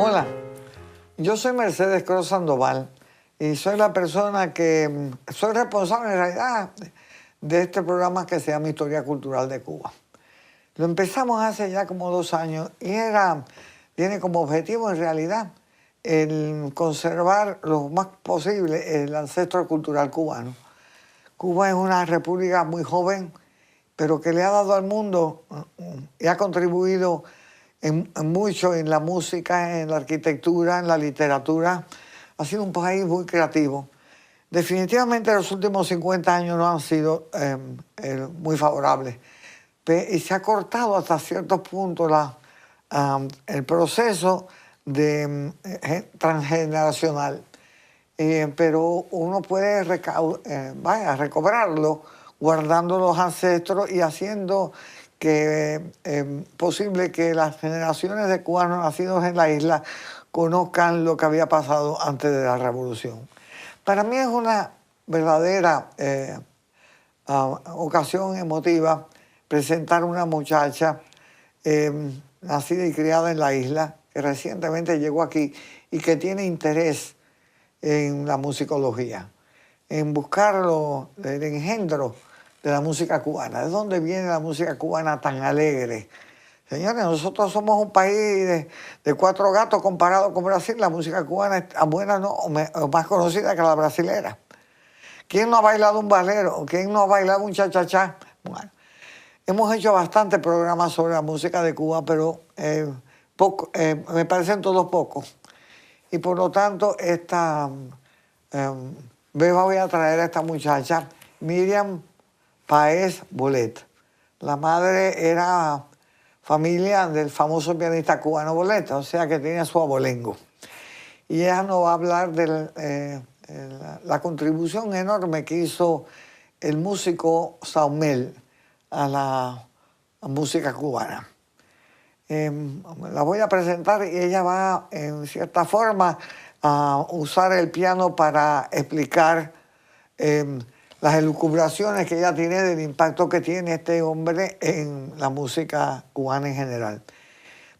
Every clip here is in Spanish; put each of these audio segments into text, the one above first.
Hola, yo soy Mercedes Cruz Sandoval y soy la persona que soy responsable en realidad de este programa que se llama Historia Cultural de Cuba. Lo empezamos hace ya como 2 años y tiene como objetivo en realidad el conservar lo más posible el ancestro cultural cubano. Cuba es una república muy joven, pero que le ha dado al mundo y ha contribuido en mucho en la música, en la arquitectura, en la literatura. Ha sido un país muy creativo. Definitivamente los últimos 50 años no han sido muy favorables. Y se ha cortado hasta ciertos puntos el proceso transgeneracional. Pero uno puede recobrarlo guardando los ancestros y haciendo que posible que las generaciones de cubanos nacidos en la isla conozcan lo que había pasado antes de la revolución. Para mí es una verdadera ocasión emotiva presentar una muchacha nacida y criada en la isla, que recientemente llegó aquí y que tiene interés en la musicología, en buscar el engendro de la música cubana. ¿De dónde viene la música cubana tan alegre? Señores, nosotros somos un país de 4 gatos comparado con Brasil. La música cubana es tan buena o más conocida que la brasilera. ¿Quién no ha bailado un balero? ¿Quién no ha bailado un cha-cha-cha? Bueno, hemos hecho bastantes programas sobre la música de Cuba, pero me parecen todos pocos. Y por lo tanto, voy a traer a esta muchacha, Miriam Páez Bolet. La madre era familia del famoso pianista cubano Boleta, o sea que tenía su abolengo. Y ella nos va a hablar de la contribución enorme que hizo el músico Saumel a la música cubana. La voy a presentar y ella va, en cierta forma, a usar el piano para explicar las elucubraciones que ella tiene del impacto que tiene este hombre en la música cubana en general.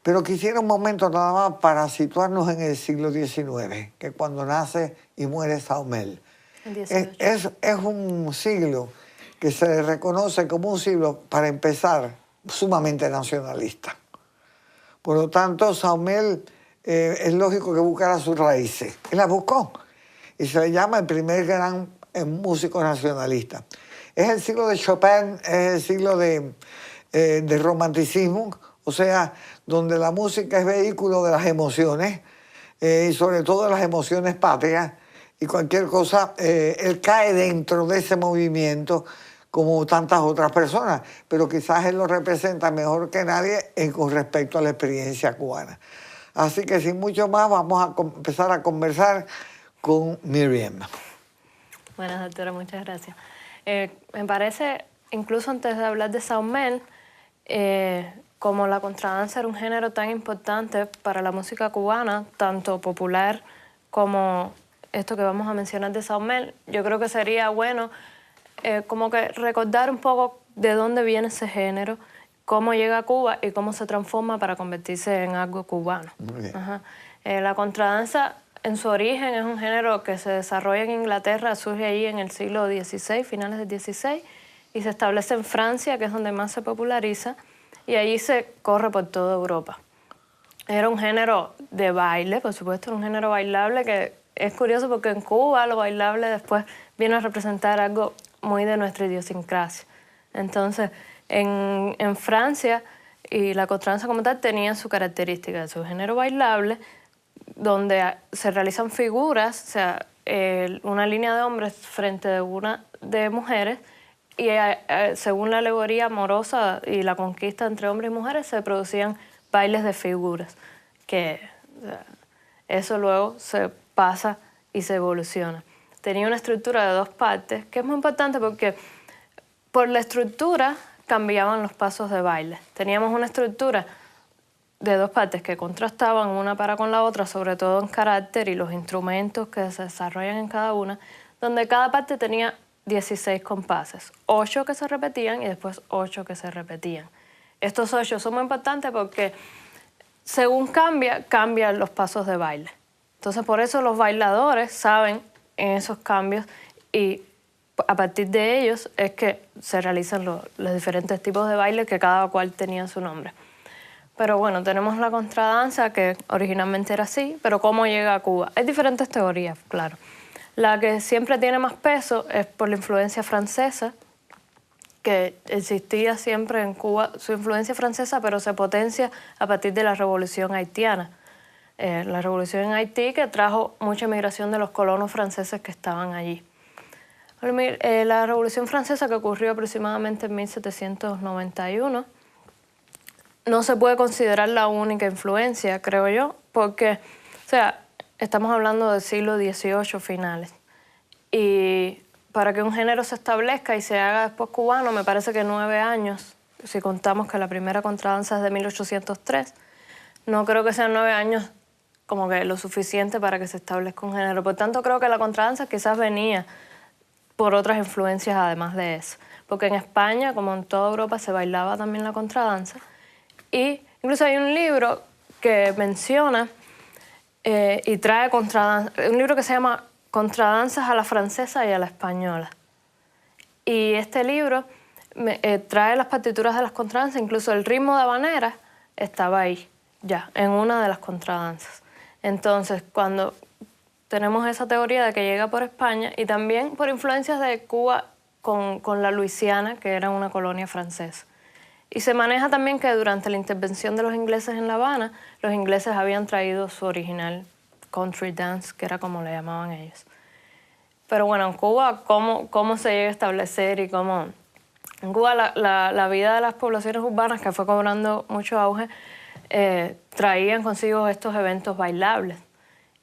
Pero quisiera un momento nada más para situarnos en el siglo XIX, que es cuando nace y muere Saumel. Es un siglo que se le reconoce como un siglo, para empezar, sumamente nacionalista. Por lo tanto, Saumel es lógico que buscara sus raíces. Él las buscó y se le llama el primer gran músico nacionalista. Es el siglo de Chopin, es el siglo de romanticismo, o sea, donde la música es vehículo de las emociones y sobre todo de las emociones patrias, y cualquier cosa, él cae dentro de ese movimiento como tantas otras personas, pero quizás él lo representa mejor que nadie con respecto a la experiencia cubana. Así que sin mucho más vamos a empezar a conversar con Miriam. Buenas, doctora, muchas gracias. Me parece, incluso antes de hablar de Saumel, como la contradanza era un género tan importante para la música cubana, tanto popular como esto que vamos a mencionar de Saumel, yo creo que sería bueno como que recordar un poco de dónde viene ese género, cómo llega a Cuba y cómo se transforma para convertirse en algo cubano. La contradanza en su origen es un género que se desarrolla en Inglaterra, surge ahí en el siglo XVI, finales del XVI, y se establece en Francia, que es donde más se populariza, y allí se corre por toda Europa. Era un género de baile, por supuesto, era un género bailable que es curioso porque en Cuba lo bailable después viene a representar algo muy de nuestra idiosincrasia. Entonces, en Francia, y la contradanza como tal tenía su característica de su género bailable, donde se realizan figuras, o sea, una línea de hombres frente a una de mujeres, y según la alegoría amorosa y la conquista entre hombres y mujeres, se producían bailes de figuras, que eso luego se pasa y se evoluciona. Tenía una estructura de 2 partes, que es muy importante porque por la estructura cambiaban los pasos de baile. Teníamos una estructura de 2 partes que contrastaban una para con la otra, sobre todo en carácter y los instrumentos que se desarrollan en cada una, donde cada parte tenía 16 compases, 8 que se repetían y después 8 que se repetían. Estos 8 son muy importantes porque según cambian los pasos de baile. Entonces, por eso los bailadores saben en esos cambios y a partir de ellos es que se realizan los diferentes tipos de baile que cada cual tenía su nombre. Pero bueno, tenemos la contradanza que originalmente era así, pero ¿cómo llega a Cuba? Hay diferentes teorías, claro. La que siempre tiene más peso es por la influencia francesa, que existía siempre en Cuba, su influencia francesa, pero se potencia a partir de la Revolución Haitiana. La Revolución en Haití que trajo mucha migración de los colonos franceses que estaban allí. La Revolución Francesa, que ocurrió aproximadamente en 1791, no se puede considerar la única influencia, creo yo, porque, o sea, estamos hablando del siglo XVIII finales. Y para que un género se establezca y se haga después cubano, me parece que 9 años, si contamos que la primera contradanza es de 1803, no creo que sean 9 años como que lo suficiente para que se establezca un género. Por tanto, creo que la contradanza quizás venía por otras influencias además de eso. Porque en España, como en toda Europa, se bailaba también la contradanza. Y incluso hay un libro que menciona y trae contradanza, un libro que se llama Contradanzas a la francesa y a la española. Y este libro trae las partituras de las contradanzas, incluso el ritmo de habanera estaba ahí, ya, en una de las contradanzas. Entonces, cuando tenemos esa teoría de que llega por España y también por influencias de Cuba con la Luisiana, que era una colonia francesa. Y se maneja también que durante la intervención de los ingleses en La Habana, los ingleses habían traído su original country dance, que era como le llamaban ellos. Pero bueno, en Cuba, ¿cómo se llega a establecer y cómo? En Cuba la vida de las poblaciones urbanas, que fue cobrando mucho auge, traían consigo estos eventos bailables.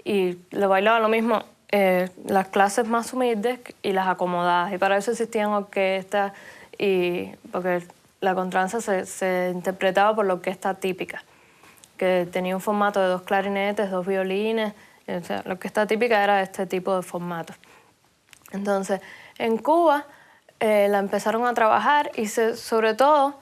Y lo bailaban lo mismo las clases más humildes y las acomodadas. Y para eso existían orquestas, porque la contradanza se interpretaba por la orquesta típica, que tenía un formato de 2 clarinetes, 2 violines. O sea, la orquesta típica era este tipo de formato. Entonces, en Cuba la empezaron a trabajar y sobre todo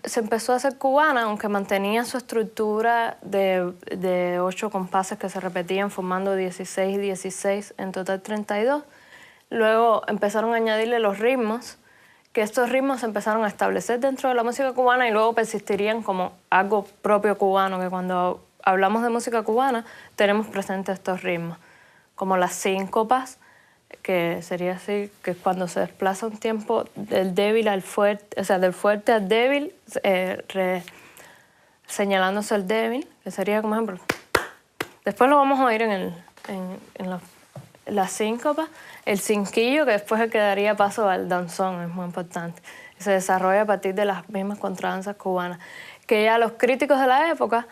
se empezó a hacer cubana, aunque mantenía su estructura de 8 compases que se repetían formando 16 y 16, en total 32. Luego empezaron a añadirle los ritmos, que estos ritmos se empezaron a establecer dentro de la música cubana y luego persistirían como algo propio cubano, que cuando hablamos de música cubana tenemos presentes estos ritmos, como las síncopas, que sería así, que es cuando se desplaza un tiempo del débil al fuerte, o sea, del fuerte al débil, señalándose el débil, que sería como ejemplo. Después lo vamos a oír en la síncopa, el cinquillo, que después es que daría paso al danzón, es muy importante. Se desarrolla a partir de las mismas contradanzas cubanas, que ya los críticos de la época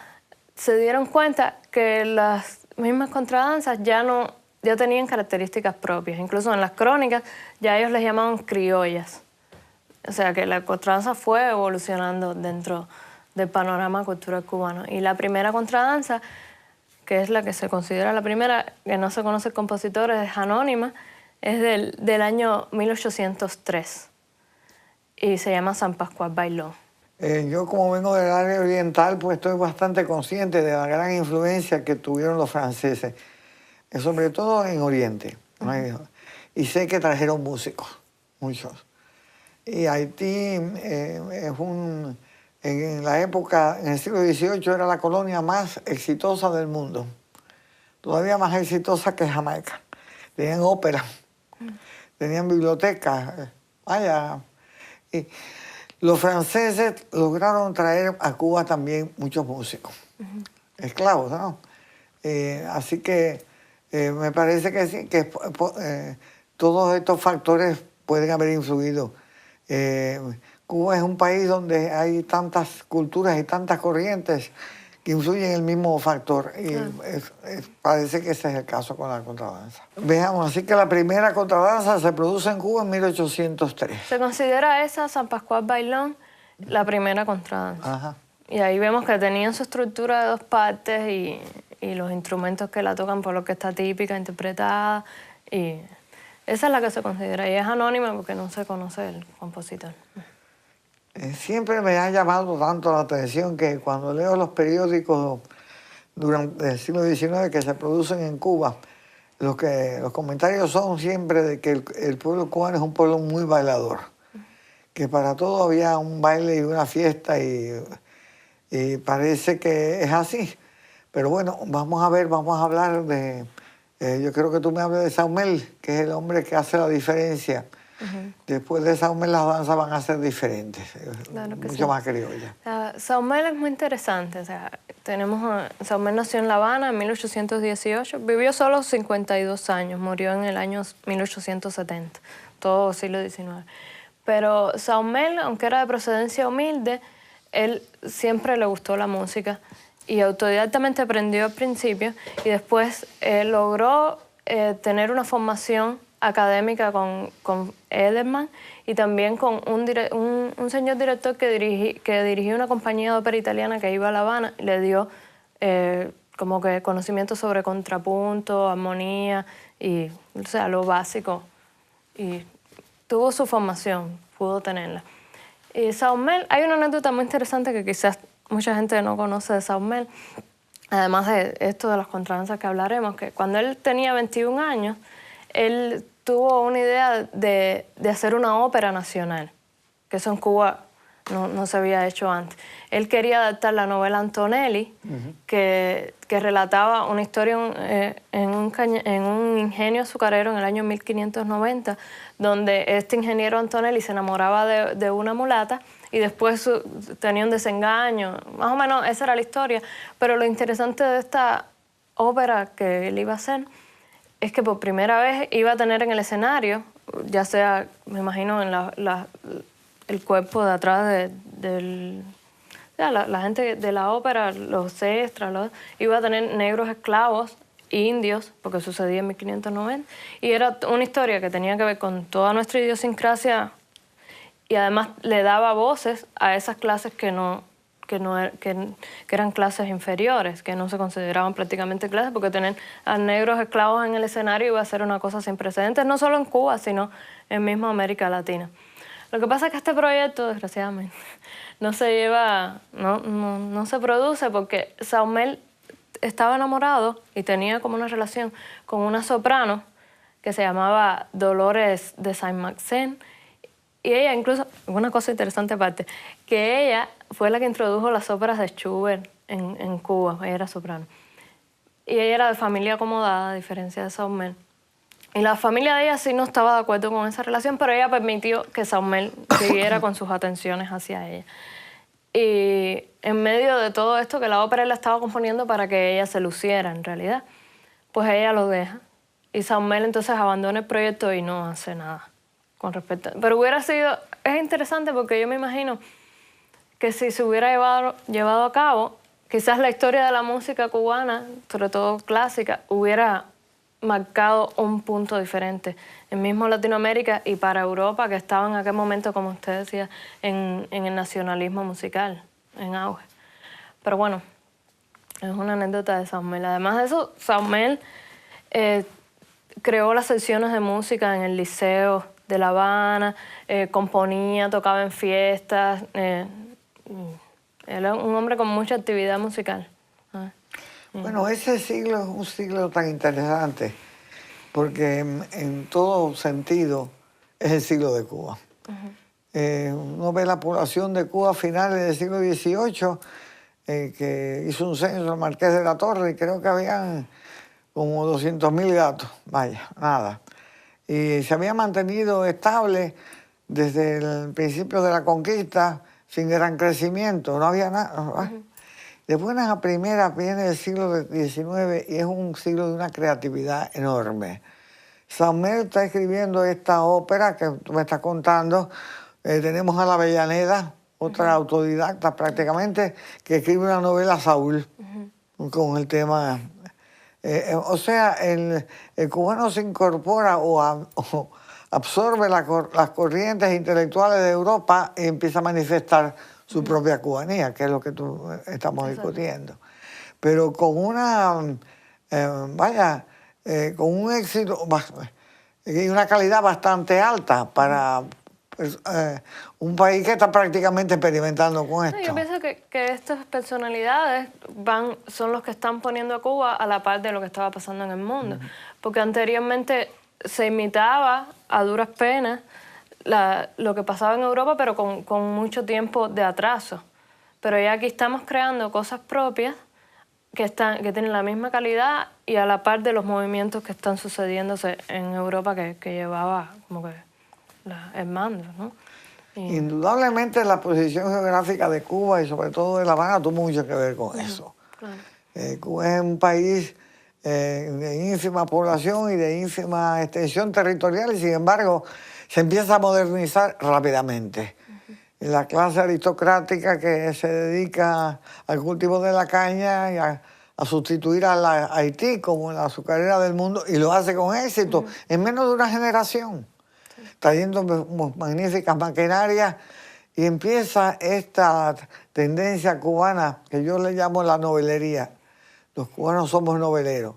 se dieron cuenta que las mismas contradanzas ya tenían características propias. Incluso en las crónicas ya ellos les llamaban criollas. O sea que la contradanza fue evolucionando dentro del panorama cultural cubano. Y la primera contradanza, que es la que se considera la primera, que no se conoce el compositor, es anónima, es del año 1803 y se llama San Pascual Bailón. Yo como vengo del área oriental, pues estoy bastante consciente de la gran influencia que tuvieron los franceses, sobre todo en Oriente. Y sé que trajeron músicos, muchos. Y Haití en la época, en el siglo XVIII, era la colonia más exitosa del mundo. Todavía más exitosa que Jamaica. Tenían ópera, tenían bibliotecas, vaya. Y los franceses lograron traer a Cuba también muchos músicos, esclavos, ¿no? Así que me parece que sí, que todos estos factores pueden haber influido. Cuba es un país donde hay tantas culturas y tantas corrientes que influyen en el mismo factor. Y parece que ese es el caso con la contradanza. Veamos, así que la primera contradanza se produce en Cuba en 1803. Se considera esa, San Pascual Bailón, la primera contradanza. Ajá. Y ahí vemos que tenían su estructura de 2 partes y los instrumentos que la tocan por lo que está típica, interpretada. Y esa es la que se considera. Y es anónima porque no se conoce el compositor. Siempre me ha llamado tanto la atención que cuando leo los periódicos durante el siglo XIX que se producen en Cuba, los comentarios son siempre de que el pueblo cubano es un pueblo muy bailador, que para todo había un baile y una fiesta y parece que es así. Pero bueno, vamos a ver, vamos a hablar de... yo creo que tú me hables de Saumel, que es el hombre que hace la diferencia. Después de Saumel las danzas van a ser diferentes, Claro que mucho sí. más criollas. Saumel es muy interesante. O sea, Saumel nació en La Habana en 1818, vivió solo 52 años, murió en el año 1870, todo siglo XIX. Pero Saumel, aunque era de procedencia humilde, él siempre le gustó la música y autodidactamente aprendió al principio y después logró tener una formación académica con Edelman y también con un señor director que dirigió una compañía de ópera italiana que iba a La Habana y le dio como que conocimiento sobre contrapunto, armonía y, o sea, lo básico. Y tuvo su formación, pudo tenerla. Y Saumel, hay una anécdota muy interesante que quizás mucha gente no conoce de Saumel, además de esto de las contradanzas que hablaremos, que cuando él tenía 21 años, él tuvo una idea de hacer una ópera nacional, que eso en Cuba no se había hecho antes. Él quería adaptar la novela Antonelli, que relataba una historia en un ingenio azucarero en el año 1590, donde este ingeniero Antonelli se enamoraba de una mulata y después tenía un desengaño. Más o menos esa era la historia. Pero lo interesante de esta ópera que él iba a hacer es que por primera vez iba a tener en el escenario, ya sea, me imagino, en el cuerpo de atrás la gente de la ópera, los extras, iba a tener negros esclavos, indios, porque sucedía en 1590, y era una historia que tenía que ver con toda nuestra idiosincrasia y además le daba voces a esas clases que eran clases inferiores, que no se consideraban prácticamente clases, porque tener a negros esclavos en el escenario iba a ser una cosa sin precedentes, no solo en Cuba, sino en misma América Latina. Lo que pasa es que este proyecto, desgraciadamente, no se produce porque Saumel estaba enamorado y tenía como una relación con una soprano que se llamaba Dolores de Saint-Maixent. Y ella incluso, una cosa interesante aparte, que ella fue la que introdujo las óperas de Schubert en Cuba, ella era soprano. Y ella era de familia acomodada, a diferencia de Saumel. Y la familia de ella sí no estaba de acuerdo con esa relación, pero ella permitió que Saumel siguiera con sus atenciones hacia ella. Y en medio de todo esto, que la ópera él la estaba componiendo para que ella se luciera en realidad, pues ella lo deja. Y Saumel entonces abandona el proyecto y no hace nada con respecto. Pero es interesante porque yo me imagino que si se hubiera llevado a cabo, quizás la historia de la música cubana, sobre todo clásica, hubiera marcado un punto diferente en mismo Latinoamérica y para Europa, que estaba en aquel momento, como usted decía, en el nacionalismo musical, en auge. Pero bueno, es una anécdota de Saumel. Además de eso, Saumel creó las secciones de música en el Liceo de La Habana, componía, tocaba en fiestas. Era un hombre con mucha actividad musical. Bueno, ese siglo es un siglo tan interesante porque en todo sentido es el siglo de Cuba. Uno ve la población de Cuba a finales del siglo XVIII, que hizo un censo el Marqués de la Torre y creo que habían como 200.000 gatos, vaya, nada. Y se había mantenido estable desde el principio de la conquista sin gran crecimiento, no había nada. De buenas a primeras viene el siglo XIX y es un siglo de una creatividad enorme. Saumel está escribiendo esta ópera que tú me estás contando. Tenemos a la Avellaneda, otra autodidacta prácticamente, que escribe una novela Saúl con el tema. O sea, el cubano se incorpora o absorbe las corrientes intelectuales de Europa y empieza a manifestar su propia cubanía, que es lo que estamos discutiendo. Pero con con un éxito y una calidad bastante alta para pues, un país que está prácticamente experimentando con No, esto. yo pienso que estas personalidades son los que están poniendo a Cuba a la par de lo que estaba pasando en el mundo. Porque anteriormente se imitaba a duras penas lo que pasaba en Europa, pero con mucho tiempo de atraso. Pero ya aquí estamos creando cosas propias que tienen la misma calidad y a la par de los movimientos que están sucediéndose en Europa que llevaba como que el mando, ¿no? Indudablemente la posición geográfica de Cuba y sobre todo de La Habana tuvo mucho que ver con eso. Claro. Cuba es un país de ínfima población y de ínfima extensión territorial y sin embargo se empieza a modernizar rápidamente. La clase aristocrática que se dedica al cultivo de la caña y a sustituir a Haití como la azucarera del mundo y lo hace con éxito en menos de una generación, trayendo magníficas maquinarias y empieza esta tendencia cubana que yo le llamo la novelería. Los cubanos somos noveleros.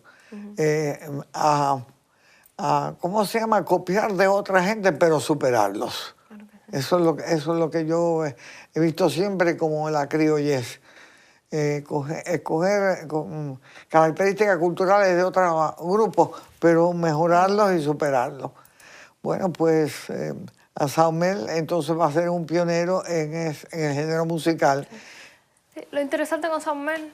¿Cómo se llama? Copiar de otra gente pero superarlos. Eso es lo que yo he visto siempre como la criollez. Escoger características culturales de otros grupos, pero mejorarlos y superarlos. Bueno, pues Saumel entonces va a ser un pionero en el género musical. Sí, lo interesante con Saumel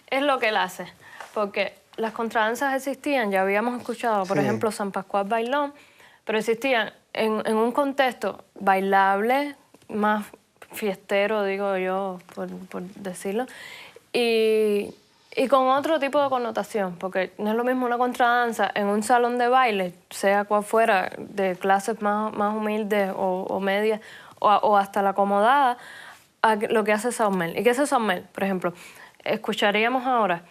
es lo que él hace, porque las contradanzas existían, ya habíamos escuchado, por ejemplo, San Pascual Bailón, pero existían en un contexto bailable, más fiestero, digo yo, por decirlo, y con otro tipo de connotación, porque no es lo mismo una contradanza en un salón de baile, sea cual fuera, de clases más humildes o medias, o hasta la acomodada, a lo que hace Saumel. ¿Y qué hace Saumel? Por ejemplo, escucharíamos ahora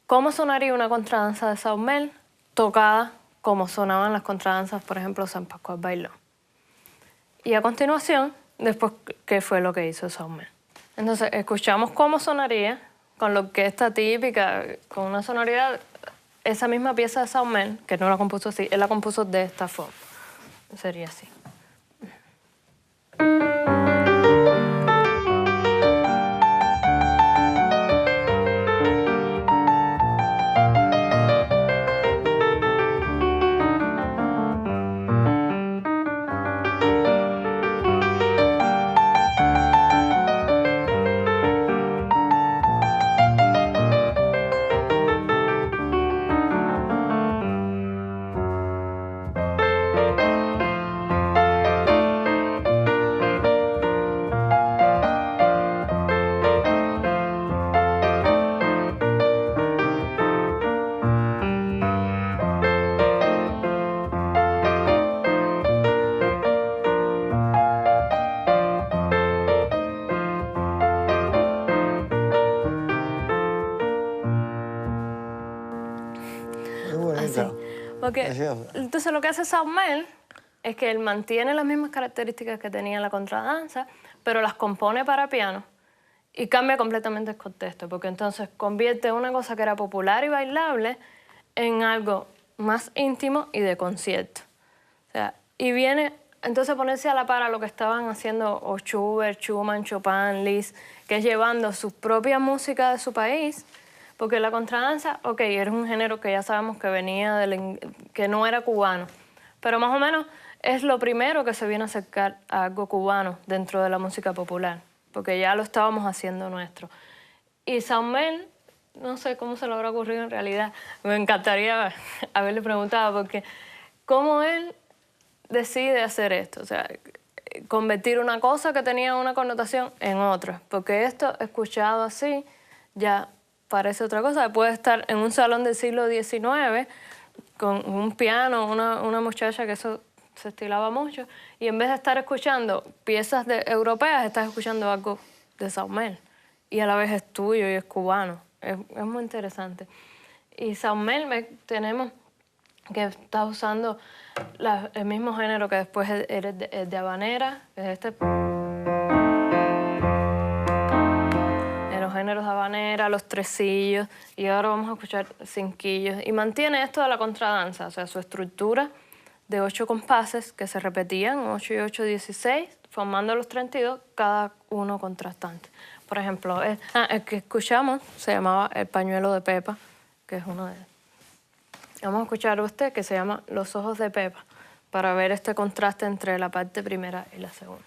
cómo sonaría una contradanza de Saumel tocada como sonaban las contradanzas, por ejemplo, San Pascual Bailón. Y a continuación, después, ¿qué fue lo que hizo Saumel? Entonces, escuchamos cómo sonaría con la orquesta típica, con una sonoridad, esa misma pieza de Saumel, que no la compuso así, él la compuso de esta forma. Sería así. Así. Porque, entonces lo que hace Saumel es que él mantiene las mismas características que tenía la contradanza, pero las compone para piano y cambia completamente el contexto, porque entonces convierte una cosa que era popular y bailable en algo más íntimo y de concierto. O sea, y viene entonces a ponerse a la par a lo que estaban haciendo o Schubert, Schumann, Chopin, Liszt, que es llevando su propia música de su país. Porque la contradanza, ok, era un género que ya sabemos que venía que no era cubano, pero más o menos es lo primero que se viene a acercar a algo cubano dentro de la música popular, porque ya lo estábamos haciendo nuestro. Y Saumel, no sé cómo se le habrá ocurrido en realidad, me encantaría haberle preguntado, porque cómo él decide hacer esto, o sea, convertir una cosa que tenía una connotación en otra, porque esto, escuchado así, ya parece otra cosa. Puede estar en un salón del siglo XIX con un piano, una muchacha que eso se estilaba mucho, y en vez de estar escuchando piezas europeas, estás escuchando algo de Saumel, y a la vez es tuyo y es cubano. Es muy interesante. Y Saumel tenemos que está usando el mismo género que después es de habanera, es los géneros de habanera, los tresillos, y ahora vamos a escuchar cinquillos. Y mantiene esto de la contradanza, o sea, su estructura de 8 compases que se repetían, 8 y 8, 16, formando los 32, cada uno contrastante. Por ejemplo, el que escuchamos se llamaba El pañuelo de Pepa, que es uno de ellos. Vamos a escuchar este que se llama Los ojos de Pepa, para ver este contraste entre la parte primera y la segunda.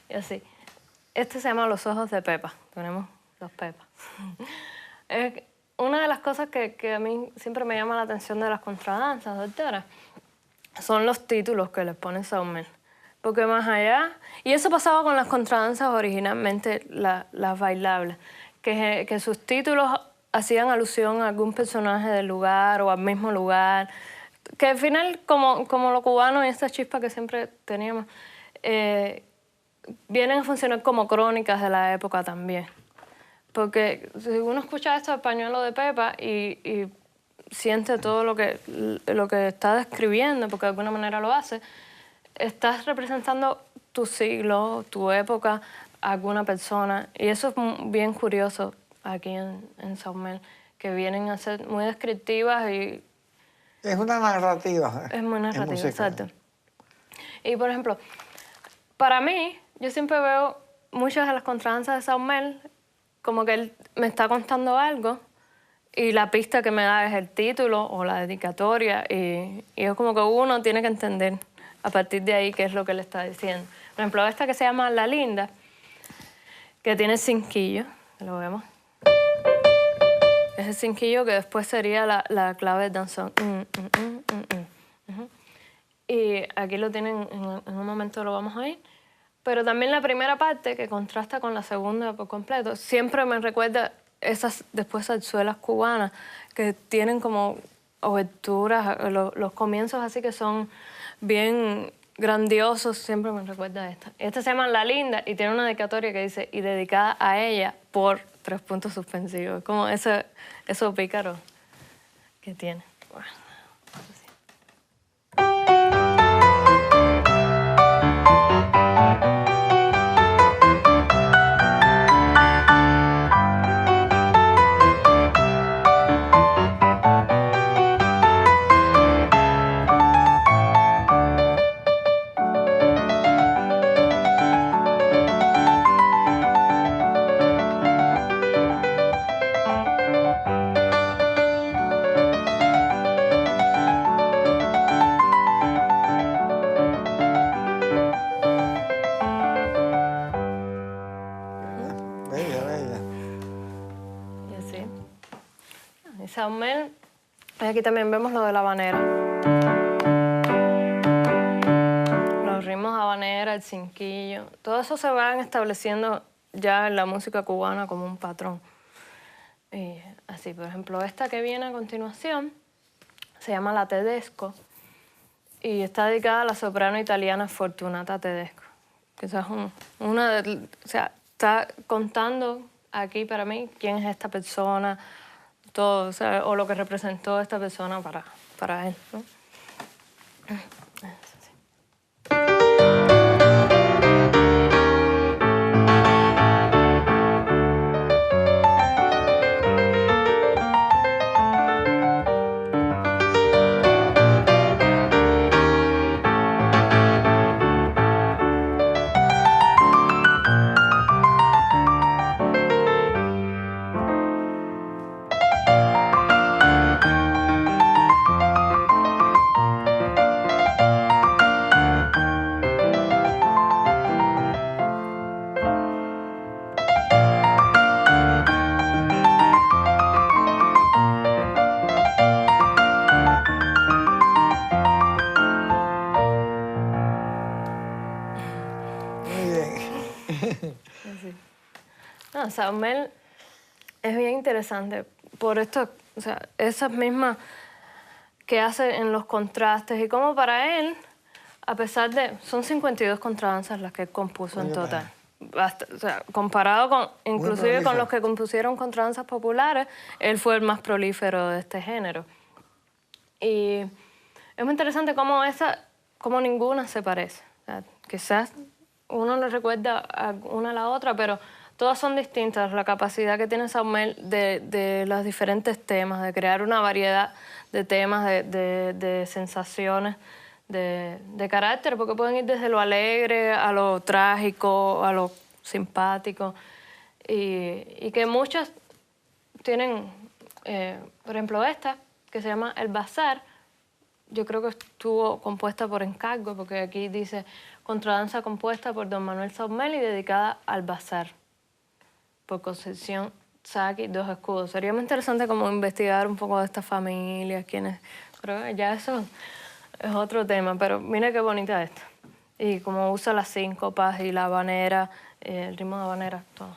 Y así. Este se llama Los ojos de Pepa. Tenemos dos Pepas. Una de las cosas que a mí siempre me llama la atención de las contradanzas, doctora, son los títulos que les pone Saumell. Porque más allá... Y eso pasaba con las contradanzas originalmente, las bailables, que sus títulos hacían alusión a algún personaje del lugar o al mismo lugar, que al final, como los cubanos y esta chispa que siempre teníamos, vienen a funcionar como crónicas de la época también. Porque si uno escucha esto del pañuelo de Pepa y siente todo lo que está describiendo, porque de alguna manera lo hace, estás representando tu siglo, tu época, a alguna persona. Y eso es bien curioso aquí en Saumell, que vienen a ser muy descriptivas y... Es una narrativa. Es muy narrativa, exacto. Y, por ejemplo, para mí, yo siempre veo muchas de las contradanzas de Saumell como que él me está contando algo y la pista que me da es el título o la dedicatoria y es como que uno tiene que entender a partir de ahí qué es lo que le está diciendo. Por ejemplo, esta que se llama La Linda, que tiene cinquillo, lo vemos. Es el cinquillo que después sería la clave de danzón. Y aquí lo tienen, en un momento lo vamos a oír. Pero también la primera parte, que contrasta con la segunda por completo, siempre me recuerda esas después zarzuelas cubanas que tienen como oberturas, los comienzos así que son bien grandiosos, siempre me recuerda a esta. Esta se llama La Linda y tiene una dedicatoria que dice y dedicada a ella por 3 puntos suspensivos. Es como eso pícaro que tiene. Bueno, así. Saumell, aquí también vemos lo de la habanera. Los ritmos de habanera, el cinquillo, todo eso se van estableciendo ya en la música cubana como un patrón. Y así, por ejemplo, esta que viene a continuación se llama La Tedesco y está dedicada a la soprano italiana Fortunata Tedesco. Que esa es está contando aquí para mí quién es esta persona, todo, o lo que representó esta persona para él, ¿no? No, Saumel es bien interesante por esto, o sea, esas mismas que hace en los contrastes y como para él, a pesar de... Son 52 contradanzas las que él compuso en total. O sea, comparado con, inclusive con los que compusieron contradanzas populares, él fue el más prolífero de este género. Y es muy interesante cómo ninguna se parece. O sea, quizás uno le recuerda a una a la otra, pero todas son distintas. La capacidad que tiene Saumel de los diferentes temas, de crear una variedad de temas, de sensaciones, de carácter, porque pueden ir desde lo alegre a lo trágico, a lo simpático, y que muchas tienen, por ejemplo, esta, que se llama El Bazar. Yo creo que estuvo compuesta por encargo, porque aquí dice contradanza compuesta por don Manuel Saumel y dedicada al Bazar, por Concepción Saki, Dos Escudos. Sería muy interesante como investigar un poco de estas familias, quiénes... Creo que ya eso es otro tema, pero mira qué bonita esta. Y como usa las síncopas y la habanera, el ritmo de habanera, todo.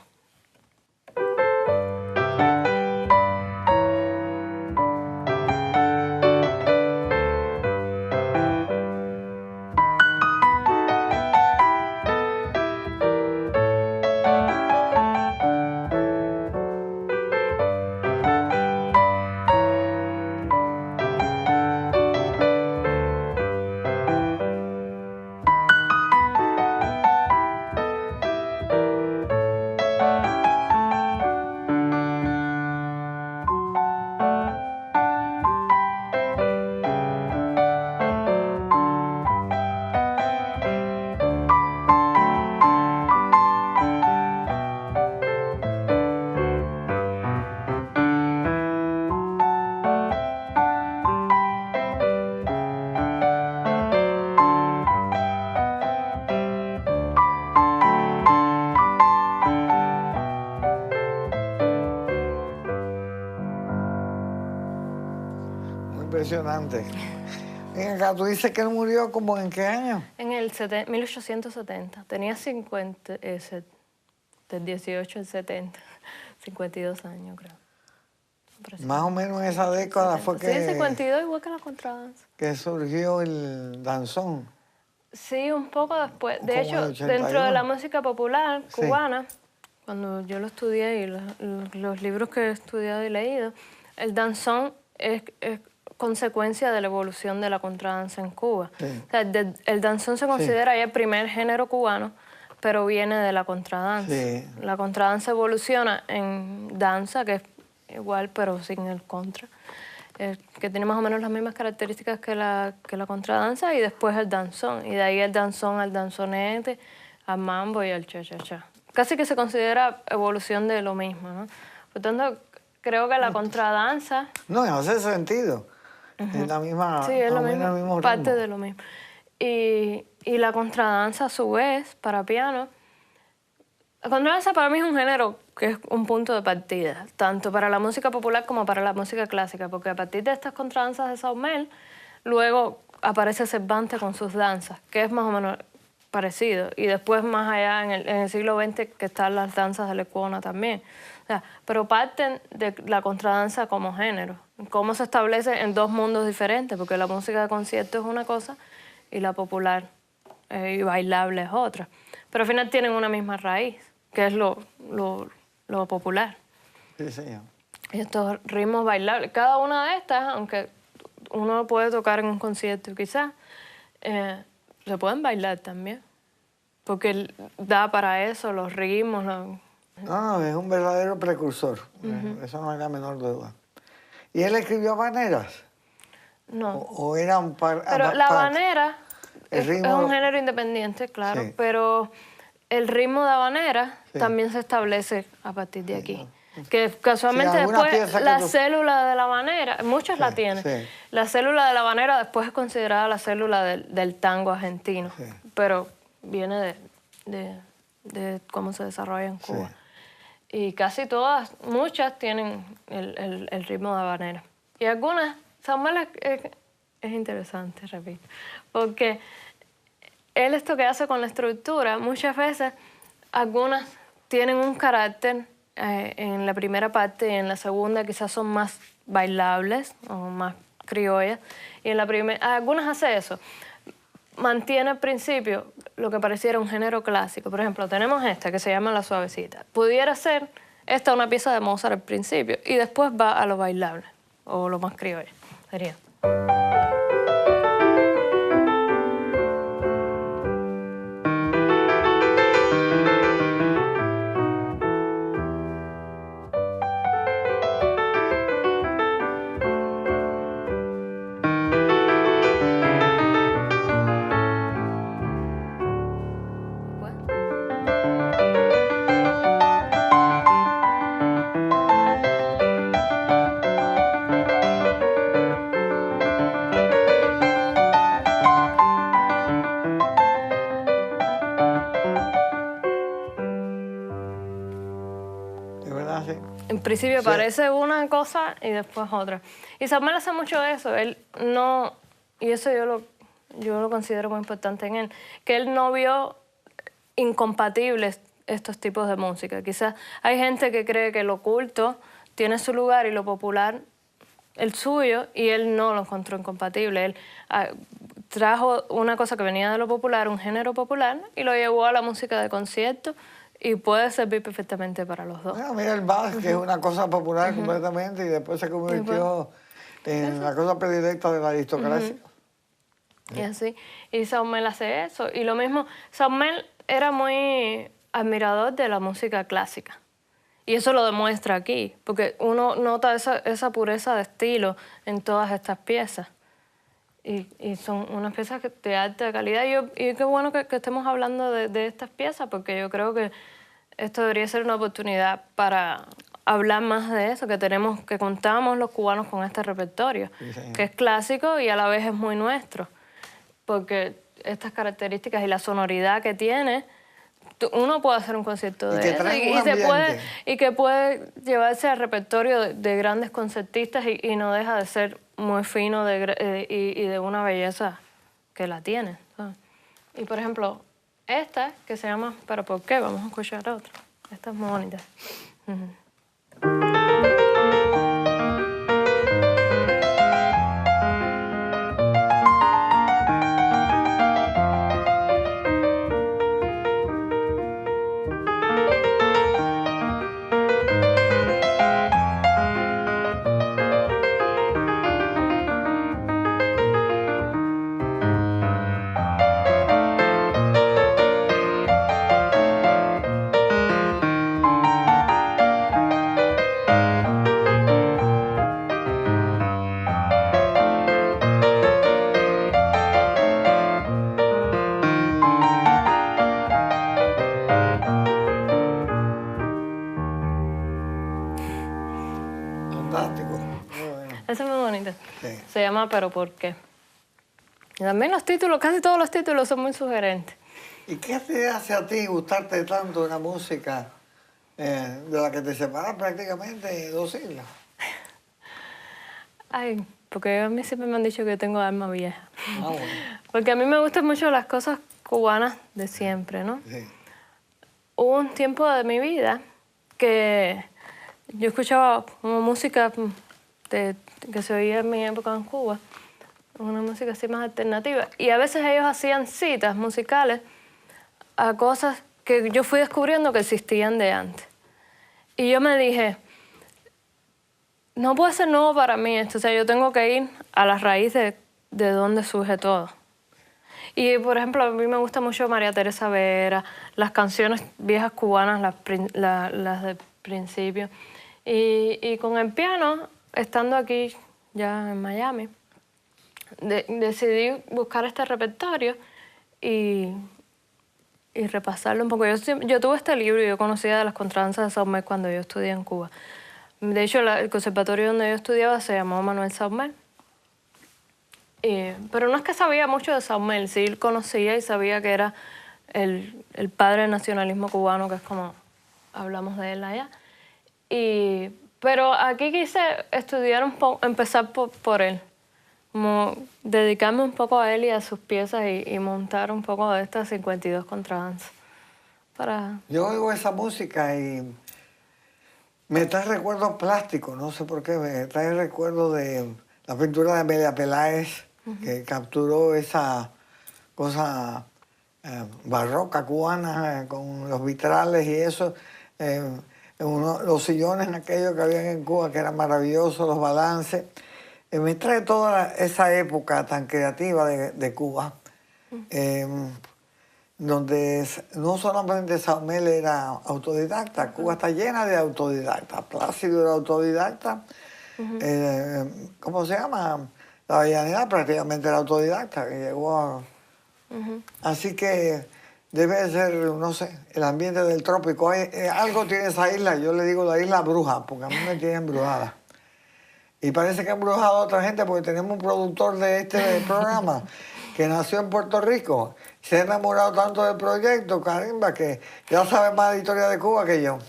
Impresionante. Venga acá, tú dices que él murió como ¿en qué año? En el 1870. Tenía 50, del 18 al 70. 52 años, creo. Más o menos en esa década 70. fue que... Sí, 52, igual que la contradanza. Que surgió el danzón. Sí, un poco después. De Como hecho, el 81. dentro de la música popular Sí. cubana, cuando yo lo estudié y los libros que he estudiado y leído, el danzón es consecuencia de la evolución de la contradanza en Cuba. Sí. O sea, el danzón se considera ya el primer género cubano, pero viene de la contradanza. Sí. La contradanza evoluciona en danza, que es igual, pero sin el contra, que tiene más o menos las mismas características que la contradanza, y después el danzón. Y de ahí el danzón al danzonete, al mambo y al cha-cha-cha. Casi que se considera evolución de lo mismo, ¿no? Por tanto, creo que la contradanza... No, en ese sentido. Es la misma... Sí, es lo más o menos mismo, el mismo parte ritmo. de lo mismo. Y la contradanza, a su vez, para piano... La contradanza para mí es un género que es un punto de partida, tanto para la música popular como para la música clásica, porque a partir de estas contradanzas de Saumel, luego aparece Cervantes con sus danzas, que es más o menos parecido. Y después, más allá, en el siglo XX, que están las danzas de Lecuona también. O sea, pero parten de la contradanza como género. Cómo se establece en dos mundos diferentes, porque la música de concierto es una cosa y la popular y bailable es otra. Pero al final tienen una misma raíz, que es lo popular. Sí, señor. Y estos ritmos bailables, cada una de estas, aunque uno lo puede tocar en un concierto quizás, se pueden bailar también, porque da para eso los ritmos. No, es un verdadero precursor, eso no hay la menor duda. ¿Y él escribió habaneras? No. ¿O eran Pero la habanera es ritmo... un género independiente, claro, Sí. pero el ritmo de habanera Sí. también se establece a partir de aquí. Que casualmente Sí, alguna pieza después que la tú- célula de la habanera, muchos la Sí, tienen, sí. la célula de la habanera después es considerada la célula del tango argentino, Sí. pero viene de cómo se desarrolla en Cuba. Y casi todas, muchas tienen el ritmo de habanera. Y algunas, Saumel es interesante, repito, porque él esto que hace con la estructura, muchas veces algunas tienen un carácter en la primera parte y en la segunda quizás son más bailables o más criollas. Y en la primera, algunas hace eso. Mantiene al principio lo que pareciera un género clásico. Por ejemplo, tenemos esta que se llama La Suavecita. Pudiera ser esta una pieza de Mozart al principio y después va a lo bailable o lo más criollo. Sería. ¿De verdad, sí? En principio Sí. parece una cosa y después otra. Y Samuel hace mucho eso. Él no, y eso yo lo considero muy importante en él, que él no vio incompatibles estos tipos de música. Quizás hay gente que cree que lo culto tiene su lugar y lo popular el suyo, y él no lo encontró incompatible. Él trajo una cosa que venía de lo popular, un género popular, y lo llevó a la música de concierto, y puede servir perfectamente para los dos. Bueno, mira el vals, que es una cosa popular completamente, y después se convirtió en la cosa predilecta de la aristocracia. Y así. Y Samuel hace eso. Y lo mismo, Samuel era muy admirador de la música clásica. Y eso lo demuestra aquí, porque uno nota esa pureza de estilo en todas estas piezas. Y son unas piezas de alta calidad. Y qué bueno que estemos hablando de estas piezas, porque yo creo que esto debería ser una oportunidad para hablar más de eso, que contamos los cubanos con este repertorio, Sí, señor. que es clásico y a la vez es muy nuestro. Porque estas características y la sonoridad que tiene, uno puede hacer un concierto Y de que eso trae un y que puede llevarse al repertorio de grandes concertistas y no deja de ser muy fino y de una belleza que la tiene, ¿sabes? Y por ejemplo, esta que se llama ¿Pero por qué? Vamos a escuchar otra. Esta es muy bonita. Fantástico. Muy bueno. Esa es muy bonita. Sí. Se llama ¿Pero por qué? Y también los títulos, casi todos los títulos son muy sugerentes. ¿Y qué te hace a ti gustarte tanto una música de la que te separas prácticamente 2 siglos? Ay, porque a mí siempre me han dicho que yo tengo alma vieja. Ah, bueno. Porque a mí me gustan mucho las cosas cubanas de siempre, ¿no? Sí. Hubo un tiempo de mi vida que yo escuchaba como música que se oía en mi época en Cuba, una música así más alternativa. Y a veces ellos hacían citas musicales a cosas que yo fui descubriendo que existían de antes. Y yo me dije, no puede ser nuevo para mí esto, o sea, yo tengo que ir a la raíz de dónde surge todo. Y, por ejemplo, a mí me gusta mucho María Teresa Vera, las canciones viejas cubanas, las del principio. Y con el piano, estando aquí ya en Miami, decidí buscar este repertorio y repasarlo un poco. Yo tuve este libro y yo conocía de las contradanzas de Saumell cuando yo estudié en Cuba. De hecho, el conservatorio donde yo estudiaba se llamó Manuel Saumell. Pero no es que sabía mucho de Saumell, sí conocía y sabía que era el padre del nacionalismo cubano, que es como hablamos de él allá. Pero aquí quise estudiar un poco, empezar por él, como dedicarme un poco a él y a sus piezas y montar un poco de estas 52 contradanzas. para... Yo oigo esa música y me trae recuerdos plásticos, no sé por qué, me trae recuerdos de la pintura de Amelia Peláez, que capturó esa cosa barroca cubana con los vitrales y eso. Los sillones aquellos que habían en Cuba, que eran maravillosos, los balances. Me trae toda esa época tan creativa de Cuba, donde no solamente Saumel era autodidacta, Cuba está llena de autodidactas. Plácido era autodidacta, ¿cómo se llama? La Avellaneda prácticamente era autodidacta, que llegó a... Así que debe ser, no sé, el ambiente del trópico. Algo tiene esa isla, yo le digo la isla bruja, porque a mí me tiene embrujada. Y parece que ha embrujado a otra gente, porque tenemos un productor de este programa que nació en Puerto Rico, se ha enamorado tanto del proyecto, carimba, que ya sabe más de historia de Cuba que yo.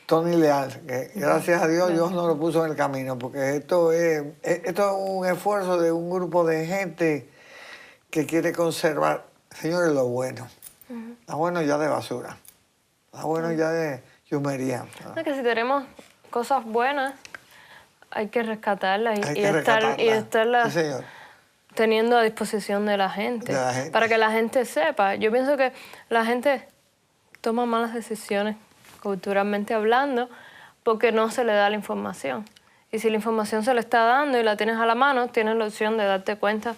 Tony Leal, que gracias a Dios Dios nos lo puso en el camino, porque esto es un esfuerzo de un grupo de gente que quiere conservar, señores, lo bueno. Lo bueno ya de basura, lo bueno ya de chumería. Es que si tenemos cosas buenas, hay que rescatarlas Hay y que estarlas sí, señor. teniendo a disposición de la gente, para que la gente sepa. Yo pienso que la gente toma malas decisiones, culturalmente hablando, porque no se le da la información. Y si la información se le está dando y la tienes a la mano, tienes la opción de darte cuenta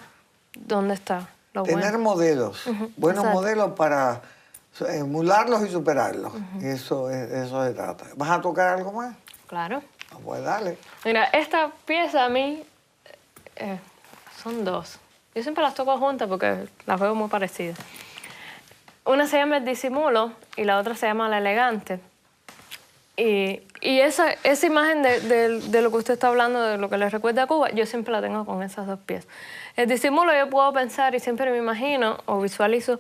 dónde está lo bueno. Tener modelos, buenos modelos para emularlos y superarlos. Eso se trata. ¿Vas a tocar algo más? Claro. Pues dale. Mira, esta pieza a mí son dos. Yo siempre las toco juntas porque las veo muy parecidas. Una se llama El Disimulo y la otra se llama La Elegante. Y esa imagen de lo que usted está hablando, de lo que le recuerda a Cuba, yo siempre la tengo con esas dos piezas. El disimulo yo puedo pensar y siempre me imagino o visualizo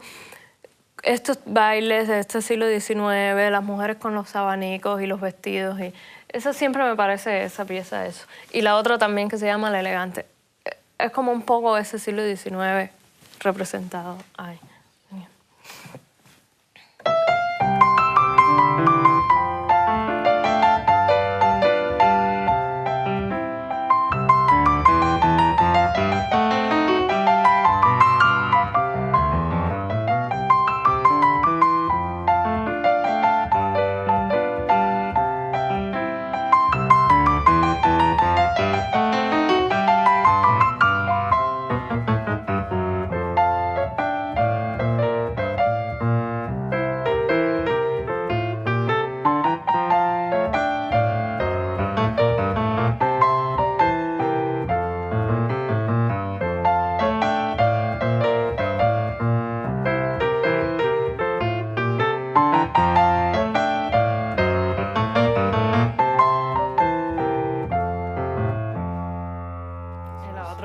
estos bailes de este siglo XIX, las mujeres con los abanicos y los vestidos. Y eso siempre me parece esa pieza eso. Y la otra también que se llama La Elegante. Es como un poco ese siglo XIX representado ahí.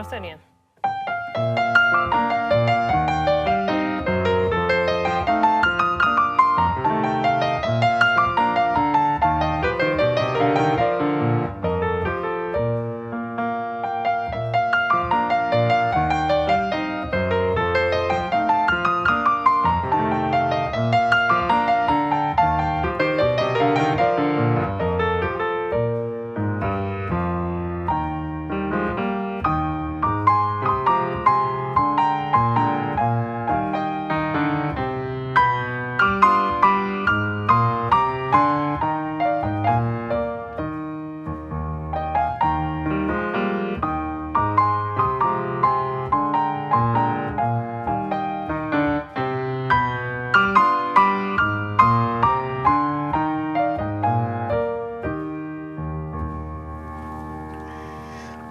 Tenían.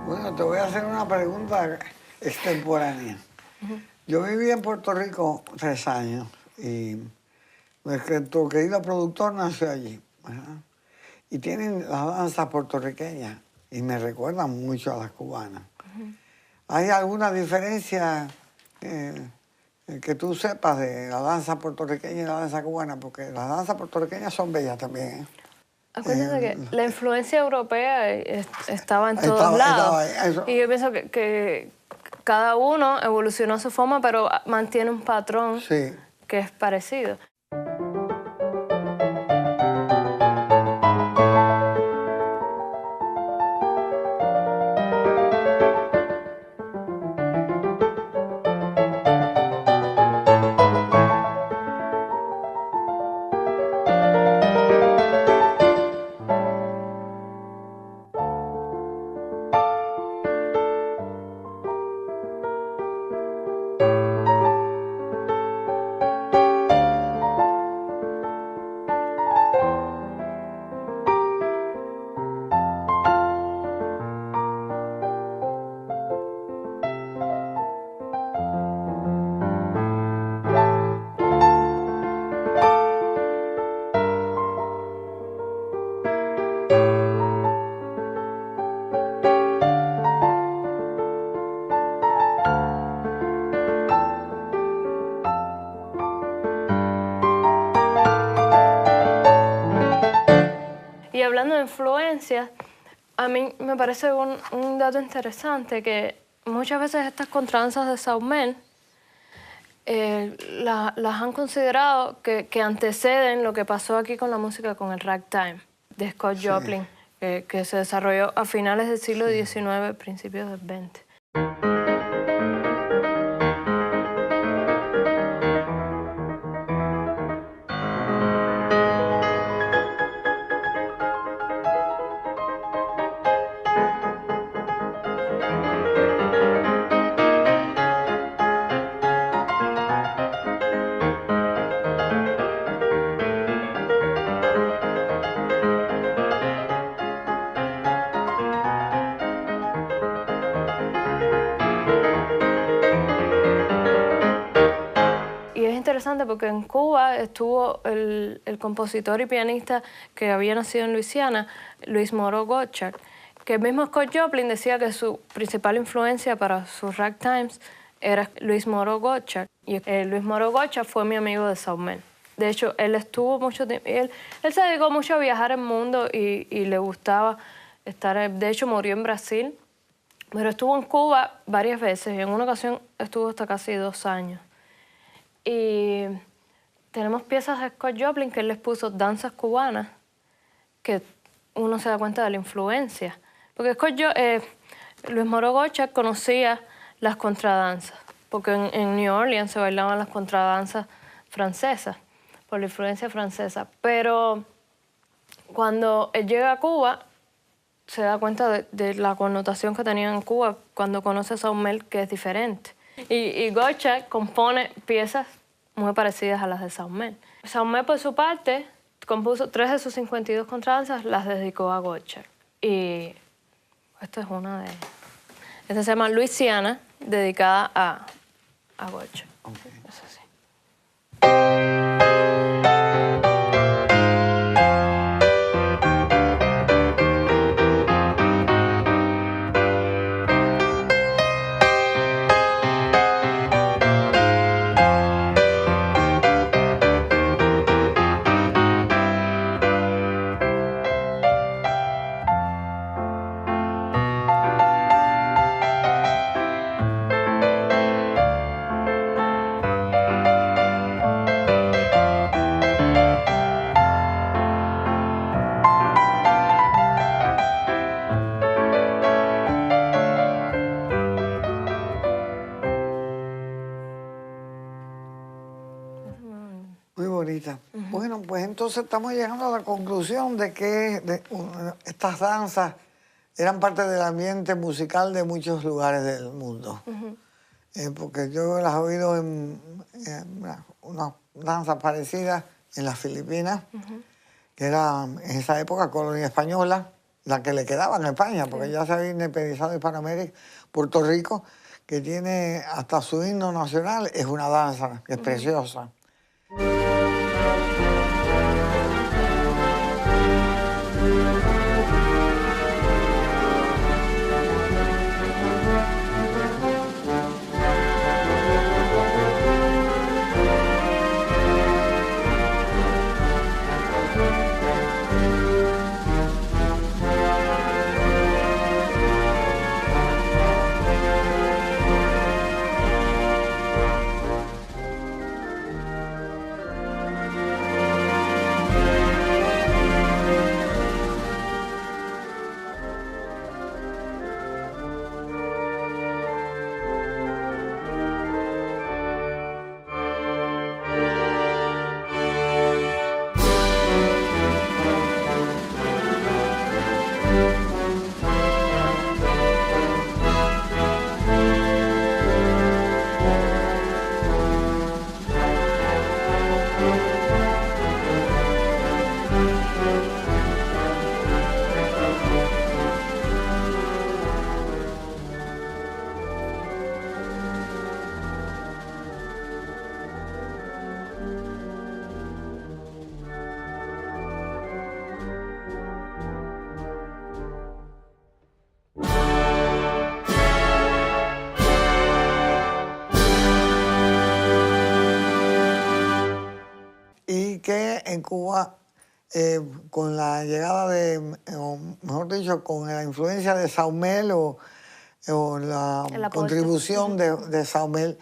Bueno, te voy a hacer una pregunta extemporánea. Yo viví en Puerto Rico 3 años y nuestro querido productor nació allí, ¿verdad? Y tienen las danzas puertorriqueñas y me recuerdan mucho a las cubanas. ¿Hay alguna diferencia que tú sepas de la danza puertorriqueña y la danza cubana? Porque las danzas puertorriqueñas son bellas también, ¿eh? Acuérdate que la influencia europea estaba en todos lados. Y yo pienso que cada uno evolucionó a su forma, pero mantiene un patrón que es parecido. hablando de influencias, a mí me parece un dato interesante que muchas veces estas contradanzas de South Mel las han considerado que anteceden lo que pasó aquí con la música, con el ragtime de Scott Joplin, que se desarrolló a finales del siglo XIX, principios del XX. Interesante porque en Cuba estuvo el compositor y pianista que había nacido en Luisiana, Luis Moro Gottschalk, que el mismo Scott Joplin decía que su principal influencia para sus ragtimes era Luis Moro Gottschalk. Y Luis Moro Gottschalk fue mi amigo de South Mel. De hecho, él estuvo mucho tiempo, él se dedicó mucho a viajar el mundo y le gustaba estar, de hecho murió en Brasil, pero estuvo en Cuba varias veces y en una ocasión estuvo hasta casi 2 años. Y tenemos piezas de Scott Joplin que él les puso danzas cubanas, que uno se da cuenta de la influencia. Porque Luis Moro Gottschalk conocía las contradanzas, porque en New Orleans se bailaban las contradanzas francesas, por la influencia francesa. Pero cuando él llega a Cuba, se da cuenta de la connotación que tenían en Cuba cuando conoce a South Mel, que es diferente. Y Gottschalk compone piezas muy parecidas a las de South Mel. South Mel, por su parte, compuso 3 de sus 52 contradanzas, las dedicó a Gottschalk. Y esta es una de ellas. Esta se llama Luisiana, dedicada a Gottschalk. Okay. Es así. Muy bonita. Bueno, pues entonces estamos llegando a la conclusión de que estas danzas eran parte del ambiente musical de muchos lugares del mundo. Porque yo las he oído en unas danzas parecidas en las Filipinas, que era en esa época colonia española, la que le quedaba en España, porque ya se había independizado Hispanoamérica. Puerto Rico, que tiene hasta su himno nacional, es una danza que es preciosa. Y que en Cuba con la llegada de, o mejor dicho, con la influencia de Saumel o la El aporte. contribución de Saumel,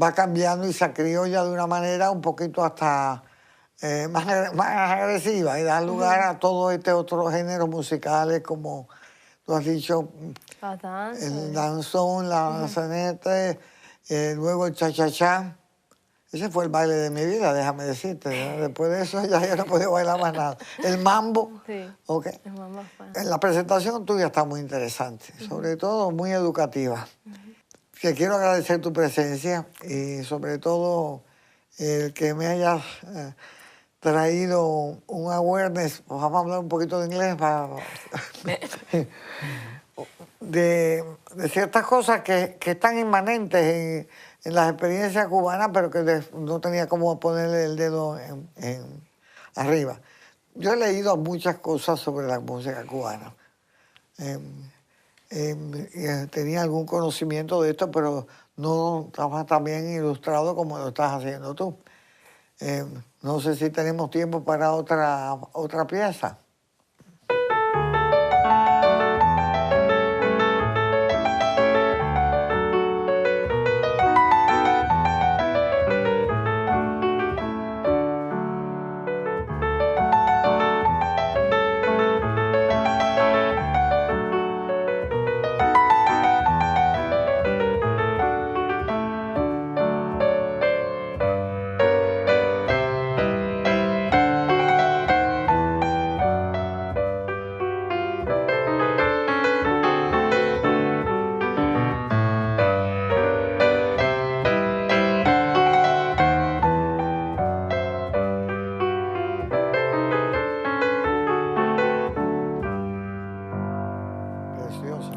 va cambiando y se acriolla de una manera un poquito hasta más agresiva y da lugar a todo este otro género musicales como tú has dicho, Las danzas. el danzón, la danzanete, luego el cha-cha-cha. Ese fue el baile de mi vida, déjame decirte. ¿No? Después de eso ya yo no podía bailar más nada. El mambo, Sí, ok. el mambo fue. La presentación tuya está muy interesante, sobre todo muy educativa. Te quiero agradecer tu presencia y sobre todo el que me hayas traído un awareness, vamos a hablar un poquito de inglés, de ciertas cosas que están inmanentes en las experiencias cubanas, pero que no tenía cómo ponerle el dedo arriba. Yo he leído muchas cosas sobre la música cubana. Tenía algún conocimiento de esto, pero no estaba tan bien ilustrado como lo estás haciendo tú. No sé si tenemos tiempo para otra pieza. Preciosa.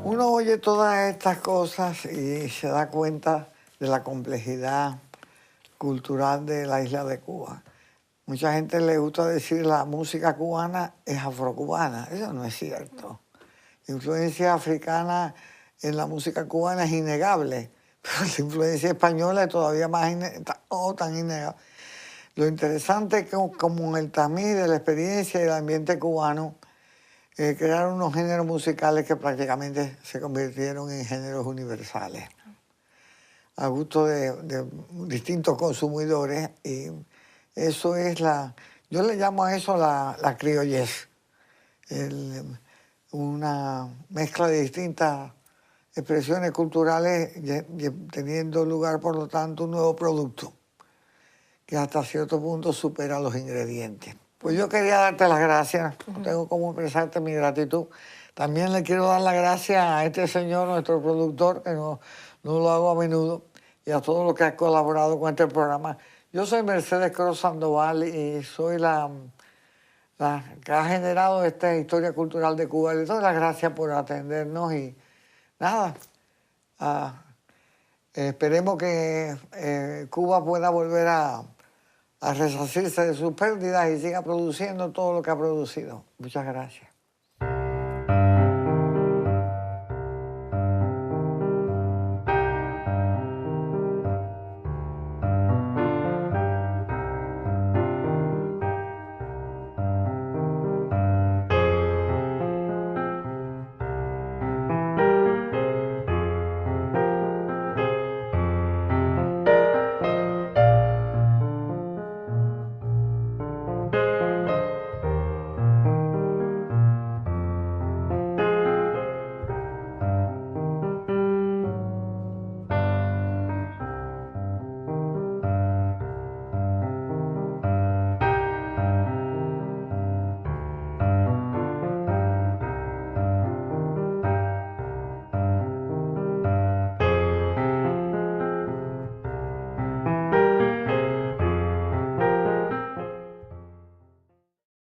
Uno oye todas estas cosas y se da cuenta de la complejidad cultural de la isla de Cuba. Mucha gente le gusta decir la música cubana es afrocubana. Eso no es cierto. La influencia africana en la música cubana es innegable, pero la influencia española es todavía más tan innegable. Lo interesante es que como el tamiz de la experiencia y el ambiente cubano, crearon unos géneros musicales que prácticamente se convirtieron en géneros universales, a gusto de distintos consumidores, y eso es yo le llamo a eso la criollez, una mezcla de distintas expresiones culturales teniendo lugar, por lo tanto, un nuevo producto que hasta cierto punto supera los ingredientes. Pues yo quería darte las gracias, no tengo cómo expresarte mi gratitud. También le quiero dar las gracias a este señor, nuestro productor, que no lo hago a menudo, y a todos los que han colaborado con este programa. Yo soy Mercedes Cruz Sandoval y soy la que ha generado esta historia cultural de Cuba. Le doy las gracias por atendernos y nada, esperemos que Cuba pueda volver a resarcirse de sus pérdidas y siga produciendo todo lo que ha producido. Muchas gracias.